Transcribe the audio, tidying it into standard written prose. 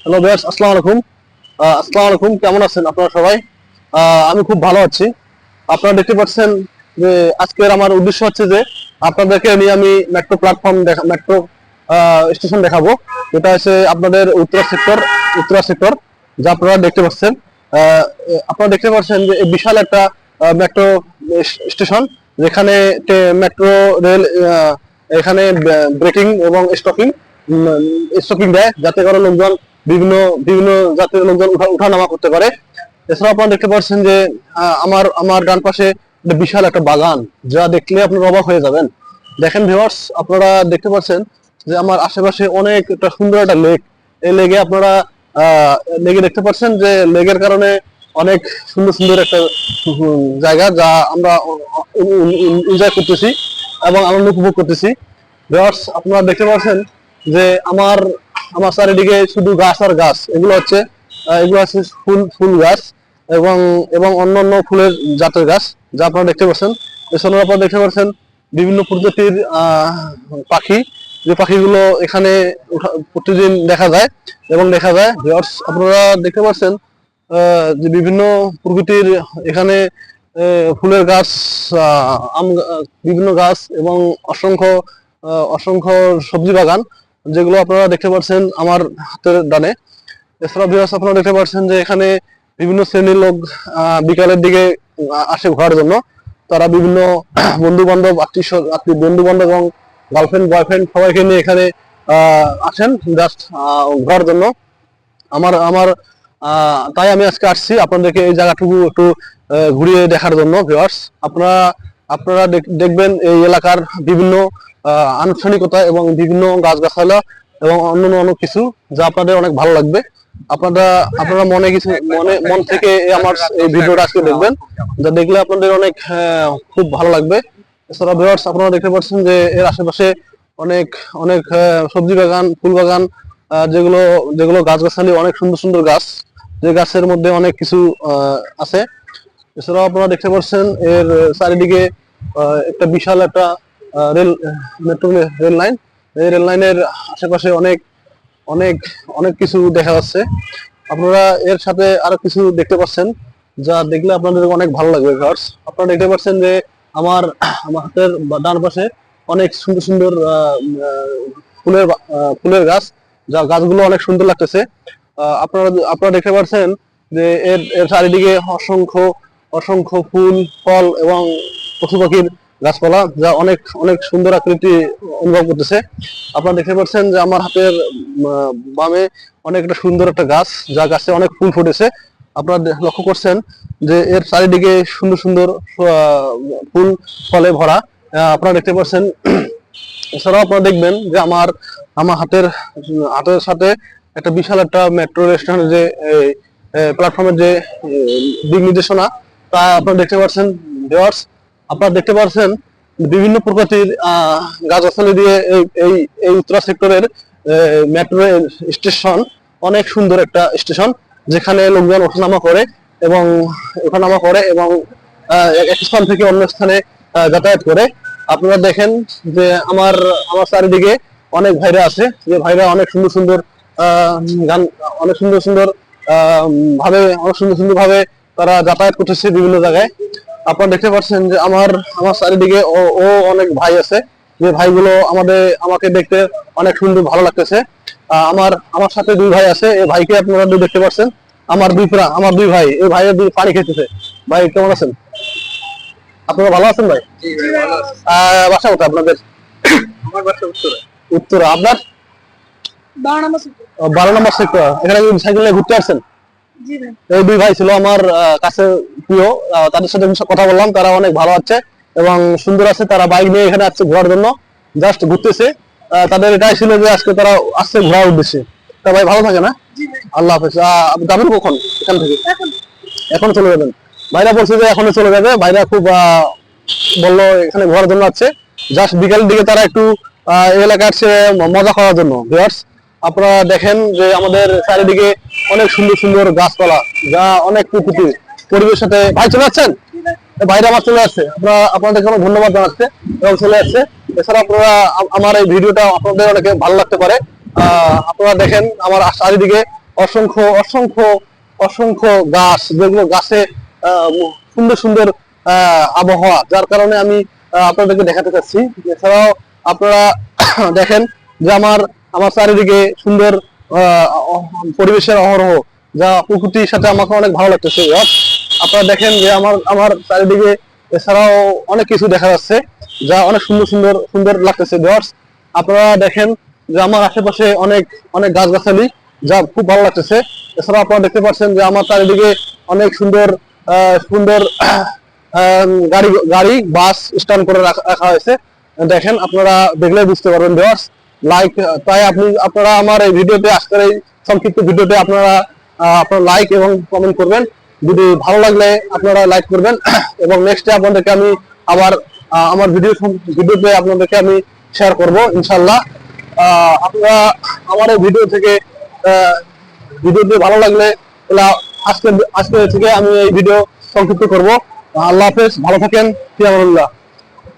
Hello viewers, আসসালামু আলাইকুম। আসসালামু আলাইকুম, কেমন আছেন আপনারা সবাই? আমি খুব ভালো আছি। আপনারা দেখতে পাচ্ছেন যে আজকের আমার উদ্দেশ্য হচ্ছে যে আপনাদেরকে নিয়ে আমি মেট্রো স্টেশন দেখাবো। এটা হচ্ছে আপনাদের উত্তরা সেক্টর যা আপনারা দেখতে পাচ্ছেন। আপনারা দেখতে পাচ্ছেন যে এই বিশাল একটা মেট্রো স্টেশন, যেখানে মেট্রো রেল এখানে ব্রেকিং এবং স্টপিং দেয়, যাতে করে লোকজন বিভিন্ন বিভিন্ন জাতীয় লোকজন উঠানামা করতে পারে। এছাড়া আপনারা দেখতে পাচ্ছেন যে আমার আমার ডান পাশে একটা বিশাল একটা বাগান, যা দেখলে আপনারা অবাক হয়ে যাবেন। দেখেন ভিউয়ার্স, আপনারা দেখতে পাচ্ছেন যে আমার আশেপাশে অনেক একটা সুন্দর একটা লেক। এই লেগে আপনারা লেগে দেখতে পাচ্ছেন যে লেগের কারণে অনেক সুন্দর সুন্দর একটা জায়গা, যা আমরা এনজয় করতেছি এবং আনন্দ উপভোগ করতেছি। ভিউয়ার্স, আপনারা দেখতে পাচ্ছেন যে আমার আমার চারিদিকে শুধু গাছ আর গাছ। এগুলো হচ্ছে ফুল গাছ এবং এবং অন্যান্য ফুলের জাতের গাছ, যা আপনারা দেখতে পাচ্ছেন। এছাড়াও আপনারা দেখতে পাচ্ছেন বিভিন্ন প্রজাতির পাখি, যে পাখিগুলো এখানে প্রতিদিন দেখা যায়। ভিউয়ার্স, আপনারা দেখতে পাচ্ছেন যে বিভিন্ন প্রকৃতির এখানে ফুলের গাছ, বিভিন্ন গাছ এবং অসংখ্য অসংখ্য সবজি বাগান, যেগুলো আপনারা দেখতে পাচ্ছেন আমার হাতের ডানে। এছাড়া ভিউয়ার্স, আপনারা দেখতে পাচ্ছেন যে এখানে বিভিন্ন শ্রেণীর লোক বিকালের দিকে আসে ঘোরার জন্য। তারা বিভিন্ন বন্ধু বান্ধব, বন্ধু বান্ধব এবং গার্লফ্রেন্ড বয়ফ্রেন্ড সবাইকে নিয়ে এখানে আসেন জাস্ট ঘোরার জন্য। আমার আমার তাই আমি আজকে আসছি আপনাদেরকে এই জায়গাটুকু একটু ঘুরিয়ে দেখার জন্য। ভিউয়ার্স, আপনারা আপনারা দেখবেন এই এলাকার বিভিন্ন আনুষ্ঠানিকতা এবং বিভিন্ন গাছগাছালা এবং অন্যান্য অনেক কিছু, যা আপনাদের অনেক ভালো লাগবে। আপনারা মন থেকে আমার এই ভিডিওটা আজকে দেখবেন, যা দেখলে আপনাদের অনেক খুব ভালো লাগবে। এছাড়া ভিউয়ার্স, আপনারা দেখতে পাচ্ছেন যে এর আশেপাশে অনেক অনেক সবজি বাগান, ফুল বাগান, যেগুলো যেগুলো গাছগাছালি, অনেক সুন্দর সুন্দর গাছ, যে গাছের মধ্যে অনেক কিছু আছে। এছাড়াও আপনারা দেখতে পাচ্ছেন এর চারিদিকে একটা বিশাল একটা মেট্রো রেল লাইন। এই রেল লাইনের আশেপাশে অনেক অনেক অনেক কিছু দেখা যাচ্ছে। আপনারা এর সাথে আরো কিছু দেখতে পাচ্ছেন, যা দেখলে আপনাদের অনেক ভালো লাগবে। ভিউয়ার্স, আপনারা দেখতে পাচ্ছেন যে আমার আমার হাতের ডান পাশে অনেক সুন্দর সুন্দর ফুলের গাছ, যা গাছগুলো অনেক সুন্দর লাগতেছে। আপনারা দেখতে পাচ্ছেন যে এর এর চারিদিকে অসংখ্য অসংখ্য ফুল, ফল এবং পশু পাখির গাছপালা, যা অনেক অনেক সুন্দর আকৃতি অনুভব করতেছে। আপনারা দেখতে পাচ্ছেন যে আমার হাতের বামে অনেক একটা সুন্দর একটা গাছ, যা গাছে অনেক ফুল ফুটেছে। আপনারা লক্ষ্য করছেন যে এর চারিদিকে সুন্দর সুন্দর ফুল ফলে ভরা, আপনারা দেখতে পাচ্ছেন। এছাড়াও আপনারা দেখবেন যে আমার আমার হাতের হাতের সাথে একটা বিশাল একটা মেট্রো রেস্টুরেন্টের যে প্ল্যাটফর্মের যে দিক নির্দেশনা, তা আপনারা দেখতে পাচ্ছেন। ভিউয়ার্স, আপনারা দেখতে পাচ্ছেন বিভিন্ন প্রকৃতির গাছগাছালি দিয়ে এই এই উত্তরা সেক্টরের মেট্রো স্টেশন অনেক সুন্দর একটা স্টেশন, যেখানে লোকজন ওঠানামা করে এবং এক স্থান থেকে অন্য স্থানে যাতায়াত করে। আপনারা দেখেন যে আমার আমার চারিদিকে অনেক ভাইরা আছে, যে ভাইরা অনেক সুন্দর সুন্দর গান, অনেক সুন্দর সুন্দর অনেক সুন্দর সুন্দর ভাবে তারা যাতায়াত করতেছে বিভিন্ন জায়গায়। আপনারা দেখতে পাচ্ছেন যে আমার আমার চারিদিকে ও অনেক ভাই আছে, যে ভাইগুলো আমাকে দেখতে অনেক সুন্দর ভালো লাগতেছে। আমার আমার সাথে দুই ভাই আছে, এই ভাইকে আপনারা দেখতে পাচ্ছেন। আমার দুই ভাই, এই ভাইয়ের দুই পানি খেতেছে। ভাই, কেমন আছেন? আপনারা ভালো আছেন ভাই? বাসা কোথায় আপনাদের? আমার বাসা উত্তরা। উত্তরা। আপনার? 12 নম্বর সেক্টর। এখানে কি সাইকেল নিয়ে ঘুরতে আসছেন? এই দুই ভাই ছিল আমার কাছে প্রিয়। তাদের সাথে কথা বললাম, তারা অনেক ভালো আছে এবং সুন্দর আছে। তারা বাইক নিয়ে এখানে আসছে ঘোরার জন্য, জাস্ট ঘুরতেছে। তাদের এটাই ছিল যে আজকে তারা আসছে ঘোরার উদ্দেশ্যে। তা ভাই, ভালো থাকে না? আল্লাহ হাফেজ। আপনি যাবেন কখন এখান থেকে? এখন চলে যাবেন? ভাইরা বলছে যে এখনই চলে যাবে। ভাইরা খুব বললো এখানে ঘোরার জন্য আছে। জাস্ট বিকালের দিকে তারা একটু এলাকায় আসছে মজা করার জন্য। ভিউয়ার্স, আপনারা দেখেন যে আমাদের চারিদিকে অনেক সুন্দর সুন্দর গাছপালা, যা অনেক প্রকৃতির পরিবেশের সাথে। ভাই চলে যাচ্ছেন? ভাইরা আমার চলে আসছে। আপনাদেরকে অনেক ধন্যবাদ জানাচ্ছে এবং চলে আসছে। এছাড়া আপনারা আমার এই ভিডিওটা আপনাদের অনেকে ভালো লাগতে পারে। আপনারা দেখেন আমার চারিদিকে অসংখ্য অসংখ্য অসংখ্য গাছ, যেগুলো গাছে সুন্দর সুন্দর আবহাওয়া, যার কারণে আমি আপনাদেরকে দেখাতে চাচ্ছি। এছাড়াও আপনারা দেখেন যে আমার আমার চারিদিকে সুন্দর পরিবেশের অহরহ, যা প্রকৃতির সাথে আমাকে অনেক ভালো লাগতেছে। আপনারা দেখেন যে আমার আমার চারিদিকে এছাড়াও অনেক কিছু দেখা যাচ্ছে, যা অনেক সুন্দর সুন্দর সুন্দর লাগতেছে। আপনারা দেখেন যে আমার আশেপাশে অনেক অনেক গাছগাছালি, যা খুব ভালো লাগতেছে। এছাড়া আপনারা দেখতে পাচ্ছেন যে আমার চারিদিকে অনেক সুন্দর সুন্দর গাড়ি গাড়ি বাস স্ট্যান্ড করে রাখা হয়েছে। দেখেন, আপনারা দেখলে বুঝতে পারবেন ভিউয়ার্স। লাইক, তাই আপনারা আমার এই ভিডিওতে, আজকের এই সংক্ষিপ্ত ভিডিওতে আপনারা আপনার লাইক এবং কমেন্ট করবেন। যদি ভালো লাগলে আপনারা লাইক করবেন এবং নেক্সটে আপনাদেরকে আমি আবার আমার ভিডিওতে আপনাদেরকে আমি শেয়ার করব ইনশাল্লাহ। আপনারা আমার এই ভিডিওতে ভালো লাগলে আজকে থেকে আমি এই ভিডিও সংক্ষিপ্ত করব। আল্লাহ হাফেজ, ভালো থাকেন, ফি আমানিল্লাহ।